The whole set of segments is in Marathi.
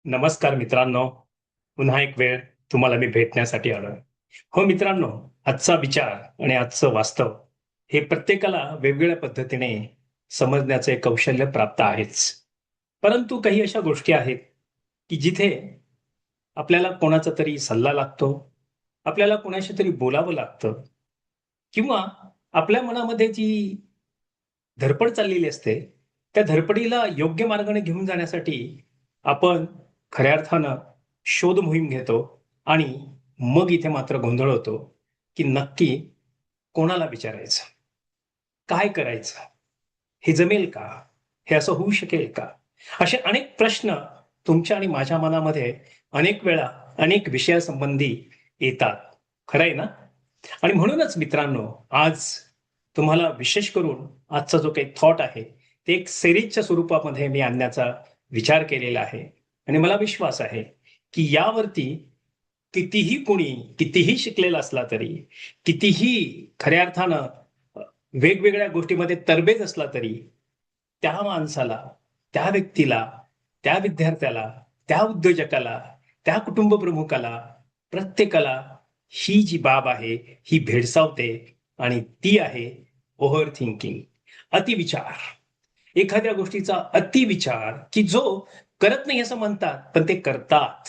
नमस्कार मित्रांनो. पुन्हा एक वेळ तुम्हाला मी भेटण्यासाठी आलोय. हो मित्रांनो, आजचा विचार आणि आजचं वास्तव हे प्रत्येकाला वेगवेगळ्या पद्धतीने समजण्याचे कौशल्य प्राप्त आहेच. परंतु काही अशा गोष्टी आहेत, की जिथे आपल्याला कोणाचा तरी सल्ला लागतो, आपल्याला कोणाशी तरी बोलावं लागतं किंवा आपल्या मनामध्ये जी धडपड चाललेली असते, त्या धडपडीला योग्य मार्गाने घेऊन जाण्यासाठी आपण खऱ्या अर्थानं शोध मोहीम घेतो आणि मग इथे मात्र गोंधळ होतो, की नक्की कोणाला विचारायचं? काय करायचं? हे जमेल का? हे असं होऊ शकेल का? असे अनेक प्रश्न तुमच्या आणि माझ्या मनामध्ये अनेक वेळा अनेक विषयासंबंधी येतात. खरं आहे ना? आणि म्हणूनच मित्रांनो, आज तुम्हाला विशेष करून आजचा जो काही थॉट आहे, ते एक सिरीजच्या स्वरूपामध्ये मी आणण्याचा विचार केलेला आहे. आणि मला विश्वास आहे, की यावरती कितीही कोणी, कितीही शिकलेला असला तरी, कितीही खऱ्या अर्थानं अ, वेगवेगळ्या गोष्टीमध्ये तरबेज असला तरी, त्या माणसाला, त्या व्यक्तीला, त्या विद्यार्थ्याला, त्या उद्योजकाला, त्या कुटुंब प्रमुखाला, प्रत्येकाला ही जी बाब आहे, ही भेडसावते आणि ती आहे ओव्हर थिंकिंग, अतिविचार. एखाद्या गोष्टीचा अतिविचार, की जो करत नाही असं म्हणतात, पण ते करतात.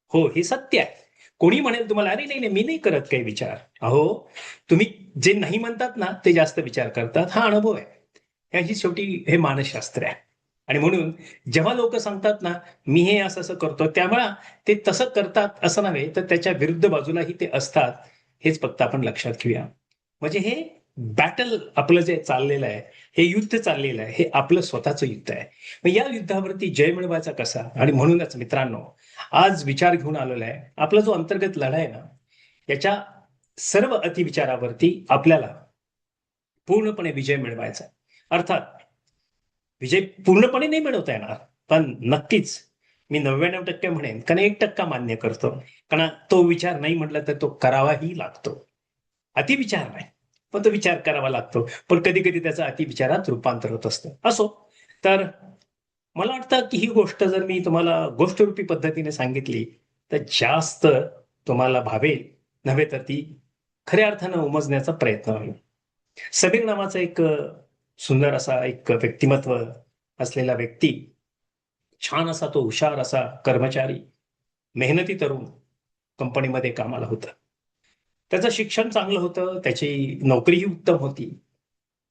हो, हे सत्य आहे. कोणी म्हणेल तुम्हाला, "अरे नाही, नाही, मी नाही करत काही विचार." अहो, तुम्ही जे नाही म्हणतात ना, ते जास्त विचार करतात. हा अनुभव आहे. ह्याची शेवटी हे मानसशास्त्र आहे. आणि म्हणून जेव्हा लोकं सांगतात ना, "मी हे असं-असं करतो," त्यावेळा ते तसं करतात असं नव्हे, तर त्याच्या विरुद्ध बाजूलाही ते असतात, हेच फक्त आपण लक्षात घेऊया. म्हणजे हे बॅटल आपलं जे चाललेलं आहे, हे युद्ध चाललेलं आहे, हे आपलं स्वतःचं युद्ध आहे. मग या युद्धावरती जय मिळवायचा कसा? आणि म्हणूनच मित्रांनो, आज विचार घेऊन आलेला आहे. आपला जो अंतर्गत लढा आहे ना, याच्या सर्व अतिविचारावरती आपल्याला पूर्णपणे विजय मिळवायचा आहे. अर्थात विजय पूर्णपणे नाही मिळवता येणार, पण नक्कीच मी 99% म्हणेन, कारण 1% मान्य करतो. कारण तो विचार नाही म्हटला तर तो करावाही लागतो. अतिविचार नाही, पण तो विचार करावा लागतो. पण कधी-कधी त्याचा अतिविचारात रूपांतर होत असतं. असो, तर मला वाटतं, की ही गोष्ट जर मी तुम्हाला गोष्टरूपी पद्धतीने सांगितली, तर जास्त तुम्हाला भावेल, नव्हे तर ती खऱ्या अर्थानं उमजण्याचा प्रयत्न होईल. सबीर नावाचा एक सुंदर असा एक व्यक्तिमत्व असलेला व्यक्ती, छान असा तो हुशार असा कर्मचारी, मेहनती तरुण कंपनीमध्ये कामाला होता. त्याचं शिक्षण चांगलं होतं, त्याची नोकरीही उत्तम होती.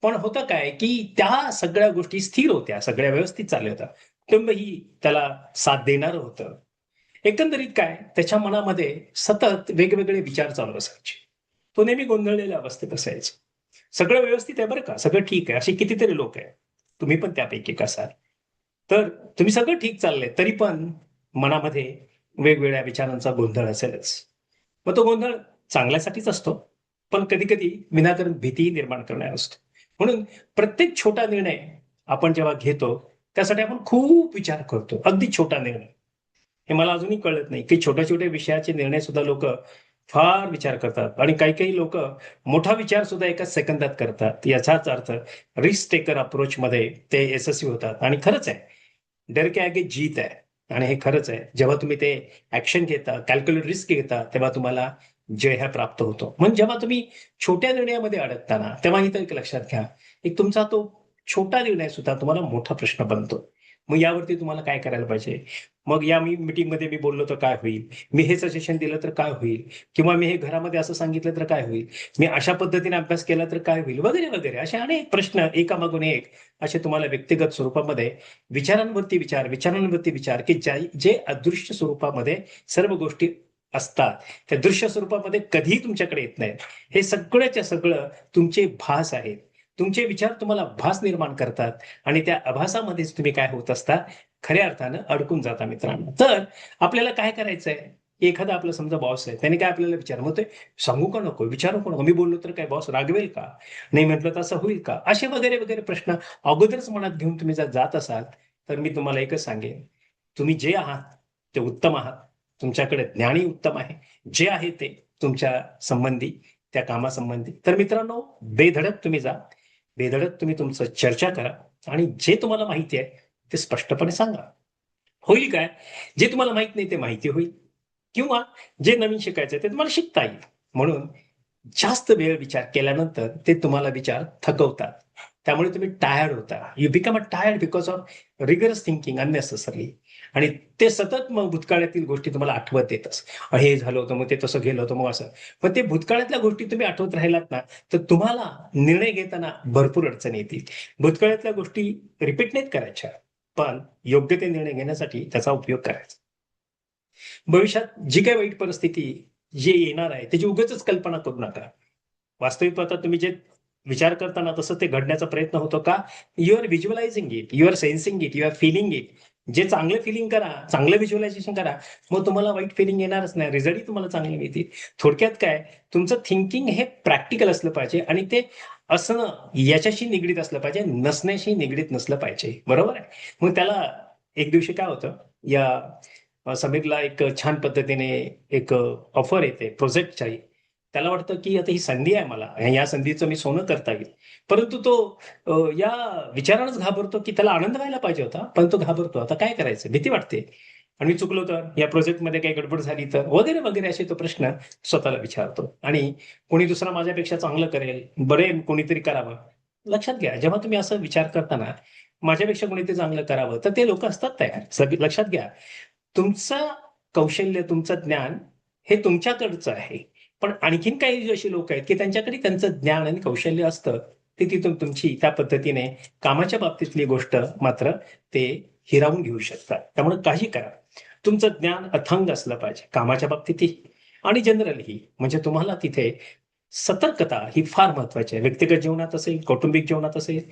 पण होतं काय, की त्या सगळ्या गोष्टी स्थिर होत्या, सगळ्या व्यवस्थित चालल्या होत्या. कुटुंबही त्याला साथ देणारं होतं. एकंदरीत काय, त्याच्या मनामध्ये सतत वेगवेगळे विचार चालू असायचे. तो नेहमी गोंधळलेल्या अवस्थेत असायचा. सगळं व्यवस्थित आहे बरं का, सगळं ठीक आहे. असे कितीतरी लोक आहेत. तुम्ही पण त्यापैकी एक असाल. तर तुम्ही सगळं ठीक चाललंय, तरी पण मनामध्ये वेगवेगळ्या विचारांचा गोंधळ असेलच. मग तो गोंधळ चांगल्यासाठीच असतो, पण कधी-कधी विनाकारण भीतीही निर्माण करणारा असतो. म्हणून प्रत्येक छोटा निर्णय आपण जेव्हा घेतो, त्यासाठी आपण खूप विचार करतो. अगदी छोटा निर्णय. हे मला अजूनही कळत नाही, की छोट्या-छोट्या विषयाचे निर्णय सुद्धा लोकं फार विचार करतात आणि काही-काही लोकं मोठा विचार सुद्धा एका सेकंदात करतात. याचाच अर्थ रिस्क टेकर अप्रोचमध्ये ते यशस्वी होतात आणि खरंच आहे. डर के आगे जीत है आणि हे खरंच आहे. जेव्हा तुम्ही ते ॲक्शन घेता, कॅल्क्युलेट रिस्क घेता, तेव्हा तुम्हाला जय हा प्राप्त होतो. मग जेव्हा तुम्ही छोट्या निर्णयामध्ये अडकता ना, तेव्हा इथं एक लक्षात घ्या, एक तुमचा तो छोटा निर्णय सुद्धा तुम्हाला मोठा प्रश्न बनतो. मग यावरती तुम्हाला काय करायला पाहिजे? मग या मीटिंगमध्ये मी बोललो तर काय होईल? मी हे सजेशन दिलं तर काय होईल? किंवा मी हे घरामध्ये असं सांगितलं तर काय होईल? मी अशा पद्धतीने अभ्यास केला तर काय होईल? वगैरे, वगैरे. असे अनेक प्रश्न एकामागून एक असे तुम्हाला व्यक्तिगत स्वरूपामध्ये विचारांवरती विचार, विचारांवरती विचार, की जे अदृश्य स्वरूपामध्ये सर्व गोष्टी असतात. त्या दृश्य स्वरूपामध्ये कधीही तुमच्याकडे येत नाहीत. हे सगळंच्या सगळं तुमचे भास आहेत. तुमचे विचार तुम्हाला भास निर्माण करतात आणि त्या आभासामध्येच तुम्ही काय होत असता, खऱ्या अर्थानं अडकून जाता मित्रांनो. तर आपल्याला काय करायचंय? एखादा आपला समजा बॉस आहे, त्याने काय आपल्याला विचारलं, मग ते सांगू का नको? विचारू का नको? मी बोललो तर काय बॉस रागवेल का? नाही म्हटलं तर असं होईल का? असे वगैरे, वगैरे प्रश्न अगोदरच मनात घेऊन तुम्ही जर जात असाल, तर मी तुम्हाला एकच सांगेन, तुम्ही जे आहात ते उत्तम आहात. तुमच्याकडे ज्ञानही उत्तम आहे. जे आहे ते तुमच्या संबंधी, त्या कामासंबंधी. तर मित्रांनो, बेधडक तुम्ही जा. बेधडक तुम्ही तुमचं चर्चा करा आणि जे तुम्हाला माहिती आहे, ते स्पष्टपणे सांगा. होईल काय? जे तुम्हाला माहित नाही ते माहिती होईल किंवा जे नवीन शिकायचं ते तुम्हाला शिकता येईल. म्हणून जास्त वेळ विचार केल्यानंतर ते तुम्हाला विचार थकवतात. त्यामुळे तुम्ही टायर्ड होता. You become a tired because of rigorous thinking unnecessary. आणि ते सतत मग भूतकाळातील गोष्टी तुम्हाला आठवत येतच. हे झालं होतं, मग ते तसं गेलं होतं, मग असं. पण ते भूतकाळातल्या गोष्टी तुम्ही आठवत राहिलात ना, तर तुम्हाला निर्णय घेताना भरपूर अडचणी येतील. भूतकाळातल्या गोष्टी रिपीट नाहीत करायच्या, पण योग्य ते निर्णय घेण्यासाठी त्याचा उपयोग करायचा. भविष्यात जी काही वाईट परिस्थिती जे येणार आहे, त्याची उगाचच कल्पना करू नका. वास्तविक पाहता तुम्ही जे विचार करताना तसं ते घडण्याचा प्रयत्न होतो का? You are visualising it, you are sensing it, you are feeling it. जे चांगलं फीलिंग करा, चांगलं व्हिज्युअलायझेशन करा, मग तुम्हाला वाईट फीलिंग येणारच नाही. रिझल्टही तुम्हाला चांगले मिळतील. थोडक्यात काय, तुमचं थिंकिंग हे प्रॅक्टिकल असलं पाहिजे आणि ते असणं याच्याशी निगडीत असलं पाहिजे, नसण्याशी निगडीत नसलं पाहिजे. बरोबर आहे? मग त्याला एक दिवशी काय होतं, या समीरला एक छान पद्धतीने एक ऑफर येते प्रोजेक्टची. त्याला वाटतं की आता ही संधी आहे मला, या संधीचं मी सोनं करता येईल. परंतु तो या विचारानेच घाबरतो की त्याला आनंद व्हायला पाहिजे होता, पण तो घाबरतो. आता काय करायचं? भीती वाटते. आणि मी चुकलो तर? या प्रोजेक्टमध्ये काही गडबड झाली तर? वगैरे, वगैरे असे तो प्रश्न स्वतःला विचारतो. आणि कोणी दुसरा माझ्यापेक्षा चांगलं करेल, बरेल कोणीतरी करावं. लक्षात घ्या, जेव्हा तुम्ही असं विचार करता माझ्यापेक्षा कोणीतरी चांगलं करावं, तर ते लोकं असतात तयार. लक्षात घ्या, तुमचं कौशल्य, तुमचं ज्ञान हे तुमच्याकडचं आहे. पण आणखीन काही अशी लोक आहेत, की त्यांच्याकडे त्यांचं ज्ञान आणि कौशल्य असतं. ते तिथून तुमची त्या पद्धतीने कामाच्या बाबतीतली गोष्ट मात्र ते हिरावून घेऊ शकतात. त्यामुळे काही करा. तुमचं ज्ञान अथांग असलं पाहिजे. कामाच्या बाबतीतही आणि जनरलही. म्हणजे तुम्हाला तिथे सतर्कता ही फार महत्वाची आहे. व्यक्तिगत जीवनात असेल, कौटुंबिक जीवनात असेल,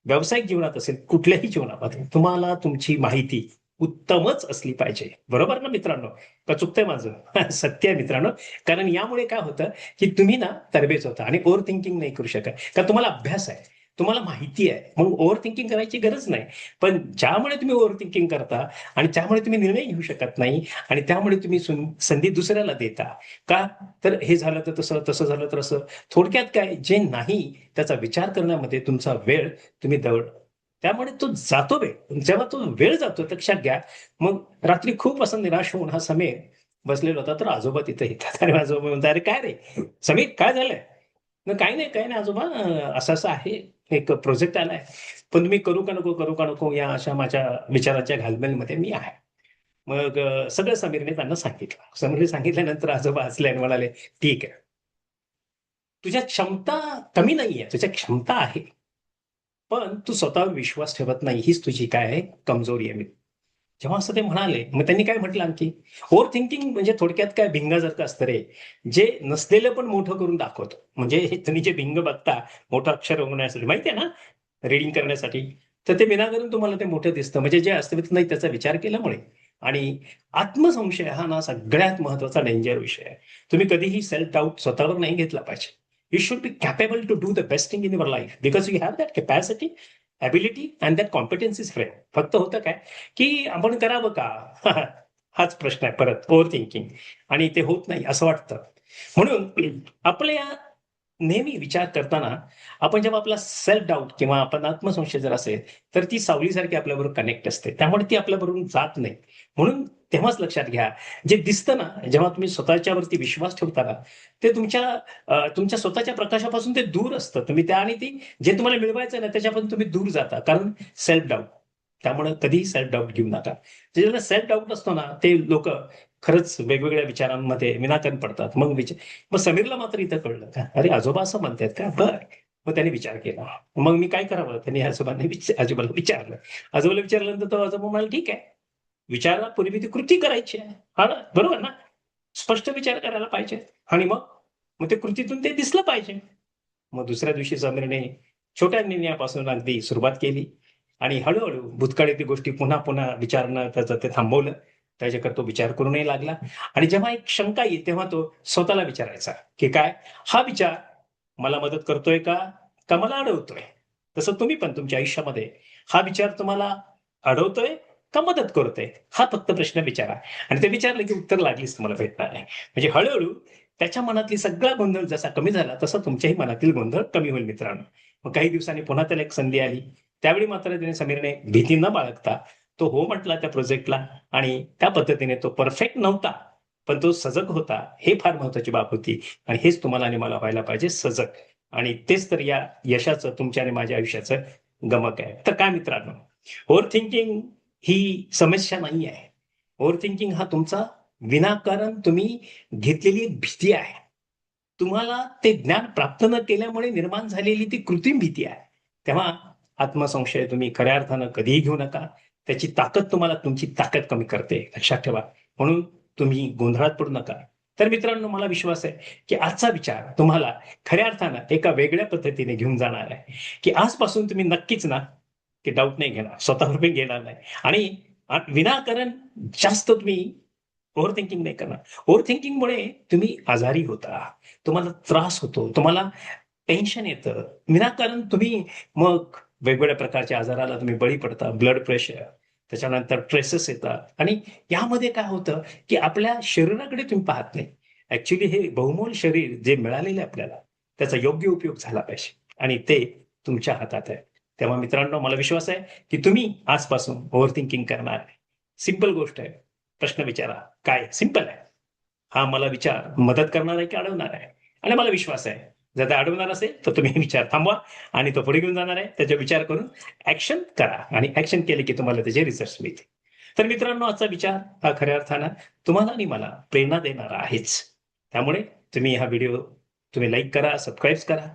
व्यावसायिक जीवनात असेल, कुठल्याही जीवनामध्ये तुम्हाला तुमची माहिती उत्तमच असली पाहिजे. बरोबर ना मित्रांनो? का चुकतंय माझं? सत्य आहे मित्रांनो. कारण यामुळे काय होतं, की तुम्ही तरबेज होता आणि ओव्हर थिंकिंग नाही करू शकत. कारण तुम्हाला अभ्यास आहे, तुम्हाला माहिती आहे. मग ओव्हर थिंकिंग करायची गरज नाही. पण ज्यामुळे तुम्ही ओव्हर थिंकिंग करता आणि त्यामुळे तुम्ही निर्णय घेऊ शकत नाही आणि त्यामुळे तुम्ही संधी दुसऱ्याला देता. का? तर हे झालं तर तसं, तसं झालं तर असं. थोडक्यात काय, जे नाही त्याचा विचार करण्यामध्ये तुमचा वेळ तुम्ही त्यामुळे तो जातो वेळ. जेव्हा तो वेळ जातो लक्षात घ्या, मग रात्री खूप असं निराश होऊन हा समीर बसलेला होता, तर आजोबा तिथे येतात आणि आजोबा म्हणतात, "अरे काय रे? समीर काय झालंय?" "नाही, काही नाही, काही नाही आजोबा, असं-असं आहे. एक प्रोजेक्ट आलाय. पण तुम्ही करू का नको, करू का नको या अशा माझ्या विचाराच्या घालमेलमध्ये मी आहे." मग सगळं समीरने त्यांना सांगितलं. समीरने सांगितल्यानंतर आजोबा हसले आणि म्हणाले, "ठीक आहे. तुझ्या क्षमता कमी नाहीये, तुझ्या क्षमता आहे. पण तू स्वतःवर विश्वास ठेवत नाही, हीच तुझी काय आहे, कमजोरी आहे." जेव्हा असं ते म्हणाले, मग त्यांनी काय म्हटलं आणखी, ओव्हर थिंकिंग म्हणजे थोडक्यात काय भिंगासारखं असतं रे, जे नसलेलं पण मोठं करून दाखवतो. म्हणजे हे तुम्ही जे भिंग बघता, मोठं अक्षर होण्यासाठी माहिती आहे ना, रीडिंग करण्यासाठी, तर ते विनाकारण तुम्हाला ते मोठं दिसतं. म्हणजे जे अस्तित्व नाही त्याचा विचार केल्यामुळे. आणि आत्मसंशय हा सगळ्यात महत्वाचा डेंजर विषय आहे. तुम्ही कधीही सेल्फ डाऊट स्वतःवर नाही घेतला पाहिजे. You should be capable to do the best thing in your life because you have that capacity, ability and that competence is friend. फक्त होतं काय, की आपण करावं का? हाच प्रश्न आहे परत ओव्हर थिंकिंग. आणि ते होत नाही असं वाटतं. म्हणून आपल्या नेहमी विचार करताना आपण जेव्हा आपला सेल्फ डाऊट किंवा आपण आत्मसंशय जर असेल, तर ती सावलीसारखी आपल्याबरोबर कनेक्ट असते. त्यामुळे ती आपल्याबरोबर जात नाही. म्हणून तेव्हाच लक्षात घ्या, जे दिसतं ना, जेव्हा तुम्ही स्वतःच्यावरती विश्वास ठेवता ना, ते तुमच्या स्वतःच्या प्रकाशापासून ते दूर असतं. तुम्ही त्या आणि ती जे तुम्हाला मिळवायचं ना, त्याच्यापासून तुम्ही दूर जाता. कारण सेल्फ डाऊट. त्यामुळे कधीही सेल्फ डाऊट घेऊ नका. ज्याला सेल्फ डाऊट असतो ना, ते लोकं खरंच वेगवेगळ्या विचारांमध्ये विनाकारण पडतात. मग समीरला मात्र इथं कळलं का, अरे आजोबा असं म्हणतायत का? बरं. मग त्याने विचार केला. मग मी काय करावं? त्यांनी आजोबाला विचारलं. आजोबाला विचारल्यानंतर तो आजोबा म्हणाले, "ठीक आहे. विचारापूर्वी ती कृती करायची आहे." हां ना, बरोबर ना? स्पष्ट विचार करायला पाहिजे. आणि मग? मग ते कृतीतून ते दिसलं पाहिजे. मग दुसऱ्या दिवशी समीरने छोट्या निर्णयापासून अगदी सुरुवात केली आणि हळू-हळू भूतकाळातील गोष्टी पुन्हा-पुन्हा विचारणं त्याचं ते थांबवलं. त्याच्याकडे तो विचार करूनही लागला आणि जेव्हा एक शंका येईल, तेव्हा तो स्वतःला विचारायचा, की काय हा विचार मला मदत करतोय का? का मला अडवतोय? तसं तुम्ही पण तुमच्या आयुष्यामध्ये हा विचार तुम्हाला अडवतोय का मदत करतोय? हा फक्त प्रश्न विचारा आणि ते विचारलं की उत्तर लागलीच तुम्हाला भेटणार आहे. म्हणजे हळू त्याच्या मनातली सगळा गोंधळ जसा कमी झाला, तसा तुमच्याही मनातील गोंधळ कमी होईल मित्रांनो. मग काही दिवसांनी पुन्हा त्याला एक संधी आली. त्यावेळी मात्र त्याने समीरने भीती न बाळगता तो हो म्हटला त्या प्रोजेक्टला आणि त्या पद्धतीने तो परफेक्ट नव्हता, पण तो सजग होता. हे फार महत्वाची बाब होती आणि हेच तुम्हाला आणि मला व्हायला पाहिजे, सजग. आणि तेच तर या यशाचं तुमच्या आणि माझ्या आयुष्याचं गमक आहे. तर काय मित्रांनो, ओव्हर थिंकिंग ही समस्या नाही आहे. ओव्हर थिंकिंग हा तुमचा विनाकारण तुम्ही घेतलेली एक भीती आहे. तुम्हाला ते ज्ञान प्राप्त न केल्यामुळे निर्माण झालेली ती कृत्रिम भीती आहे. तेव्हा आत्मसंशय तुम्ही खऱ्या अर्थानं कधीही घेऊ नका. त्याची ताकद तुम्हाला तुमची ताकद कमी करते, लक्षात ठेवा. म्हणून तुम्ही गोंधळात पडू नका. तर मित्रांनो, मला विश्वास आहे की आजचा विचार तुम्हाला खऱ्या अर्थानं एका वेगळ्या पद्धतीने घेऊन जाणार आहे, की आजपासून तुम्ही नक्कीच ना, की डाऊट नाही घेणार, स्वतःवर पण घेणार नाही आणि विनाकारण जास्त तुम्ही ओव्हर थिंकिंग नाही करणार. ओव्हर थिंकिंगमुळे तुम्ही आजारी होता, तुम्हाला त्रास होतो, तुम्हाला टेन्शन येतं. विनाकारण तुम्ही मग वेगवेगळ्या प्रकारच्या आजाराला तुम्ही बळी पडता. ब्लड प्रेशर, त्याच्यानंतर ट्रेसेस येतात आणि यामध्ये काय होतं, की आपल्या शरीराकडे तुम्ही पाहत नाही. ॲक्चुअली हे बहुमोल शरीर जे मिळालेलं आहे आपल्याला, त्याचा योग्य उपयोग झाला पाहिजे आणि ते तुमच्या हातात आहे. तेव्हा मित्रांनो, मला विश्वास आहे, की तुम्ही आजपासून ओव्हर थिंकिंग करणार आहे. सिंपल गोष्ट आहे. प्रश्न विचारा. काय? सिंपल आहे. हा मला विचार मदत करणार आहे की अडवणार आहे? आणि मला विश्वास आहे, जर ते अडवणार असेल, तर तुम्ही विचार थांबवा आणि तो पुढे घेऊन जाणार आहे. त्याचा विचार करून ॲक्शन करा आणि ॲक्शन केले की तुम्हाला त्याचे रिझल्ट्स मिळतील. तर मित्रांनो, आजचा विचार हा खऱ्या अर्थानं तुम्हाला आणि मला प्रेरणा देणारा आहेच. त्यामुळे तुम्ही हा व्हिडिओ तुम्ही लाईक करा, सबस्क्राईब करा.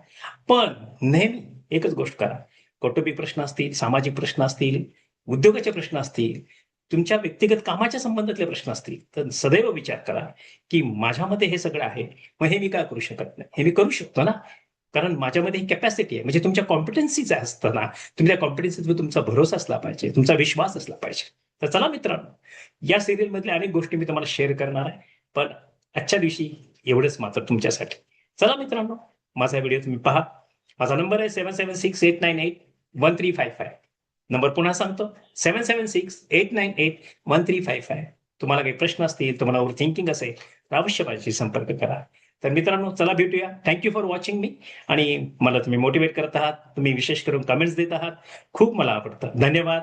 पण नेहमी एकच गोष्ट करा. कौटुंबिक प्रश्न असतील, सामाजिक प्रश्न असतील, उद्योगाचे प्रश्न असतील, तुमच्या व्यक्तिगत कामाच्या संबंधातले प्रश्न असतील, तर सदैव विचार करा, की माझ्यामध्ये हे सगळं आहे, मग हे मी का करू शकत नाही? हे मी करू शकतो ना, कारण माझ्यामध्ये ही कॅपॅसिटी आहे. म्हणजे तुमच्या कॉम्पिटन्सीच असतं ना, तुमच्या कॉम्पिटन्सीवर तुमचा भरोसा असला पाहिजे, तुमचा विश्वास असला पाहिजे. तर चला मित्रांनो, या सीरियलमधल्या अनेक गोष्टी मी तुम्हाला शेअर करणार आहे. पण आजच्या दिवशी एवढंच मात्र तुमच्यासाठी. चला मित्रांनो, माझा व्हिडिओ तुम्ही पहा. माझा नंबर आहे 7768981355. नंबर पुन्हा सांगतो, 7768981355. तुम्हाला काही प्रश्न असतील, तुम्हाला ओव्हर थिंकिंग असेल, तर अवश्य माझ्याशी संपर्क करा. तर मित्रांनो, चला भेटूया. थँक यू फॉर वॉचिंग मी आणि मला तुम्ही मोटिवेट करत आहात. तुम्ही विशेष करून कमेंट्स देत आहात. खूप मला आवडतं. धन्यवाद.